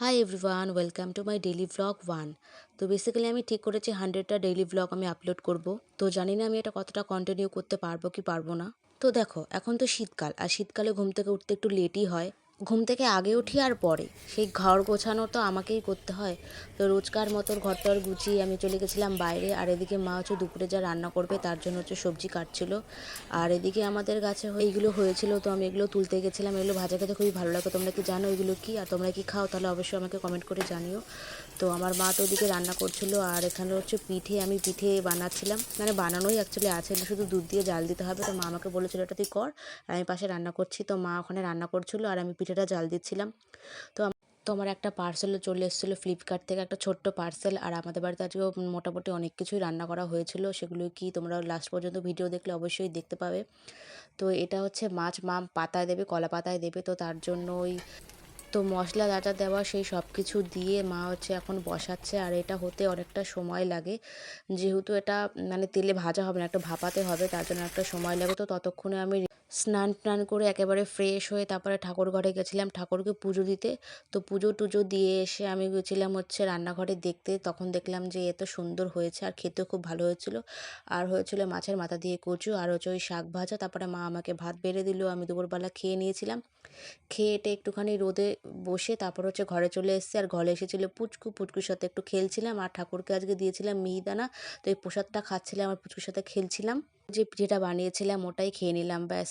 Hi everyone, welcome to my daily vlog 1। তো basically আমি ঠিক করেছি 100টা ডেইলি ভ্লগ আমি আপলোড করব। তো জানি না আমি এটা কতটা কন্টিনিউ করতে পারবো কি পারবো না। তো দেখো, এখন তো শীতকাল, আর শীতকালে ঘুম থেকে উঠতে একটু লেটই হয়। ঘুম থেকে আগে উঠি আর পরে সেই ঘর গোছানো তো আমাকেই করতে হয়। তো রোজকার মতো ঘরটর গুছিয়ে আমি চলে গেছিলাম বাইরে, আর এদিকে মা হচ্ছে দুপুরে যা রান্না করবে তার জন্য হচ্ছে সবজি কাটছিল। আর এদিকে আমাদের গাছে এইগুলো হয়েছিল, তো আমি এগুলো তুলতে গেছিলাম। এগুলো ভাজা খেতে খুবই ভালো লাগে। তোমরা কি জানো এগুলো কি, আর তোমরা কি খাও? তাহলে অবশ্যই আমাকে কমেন্ট করে জানিও। তো আমার মা তো ওদিকে রান্না করছিল, আর এখানে হচ্ছে আমি পিঠে বানাচ্ছিলাম, মানে বানানোই অ্যাকচুয়ালি আছে, শুধু দুধ দিয়ে জাল দিতে হবে। তো মা আমাকে বলেছিল এটা তুই কর, আর আমি পাশে রান্না করছি। তো মা ওখানে রান্না করছিল আর আমি পিঠেটা জাল দিচ্ছিলাম। তো তো আমার একটা পার্সেলও চলে এসেছিলো ফ্লিপকার্ট থেকে, একটা ছোট্ট পার্সেল। আর আমাদের বাড়িতে আজকেও মোটামুটি অনেক কিছুই রান্না করা হয়েছিল। সেগুলো কি তোমরা লাস্ট পর্যন্ত ভিডিও দেখলে অবশ্যই দেখতে পাবে। তো এটা হচ্ছে মাছ, মা পাতায় দেবে, কলা পাতায় দেবে। তো তার জন্য তো মশলা যা যা দেওয়া সেই সব কিছু দিয়ে মা হচ্ছে এখন বসাচ্ছে। আর এটা হতে অনেকটা সময় লাগে, যেহেতু এটা মানে তেলে ভাজা হবে না, একটা ভাপাতে হবে, তার জন্য একটা সময় লাগে। তো ততক্ষণে আমি স্নান টান করে একেবারে ফ্রেশ হয়ে তারপরে ঠাকুর ঘরে গেছিলাম ঠাকুরকে পুজো দিতে। তো পুজো টুজো দিয়ে এসে আমি গেছিলাম হচ্ছে রান্নাঘরে দেখতে। তখন দেখলাম যে এত সুন্দর হয়েছে, আর খেতেও খুব ভালো হয়েছিল। আর হয়েছিল মাছের মাথা দিয়ে কচু, আর হচ্ছে ওই শাক ভাজা। তারপরে মা আমাকে ভাত বেড়ে দিল, আমি দুপুরবেলা খেয়ে নিয়েছিলাম। খেয়ে এটা একটুখানি রোদে বসে তারপর হচ্ছে ঘরে চলে এসেছি। আর ঘরে এসেছিলো পুচকুর সাথে একটু খেলছিলাম, আর ঠাকুরকে আজকে দিয়েছিলাম মিহিদানা। তো এই প্রসাদটা খাচ্ছিলাম আর পুচকুর সাথে খেলছিলাম। যে পিঠেটা বানিয়েছিলাম ওটাই খেয়ে নিলাম, ব্যাস।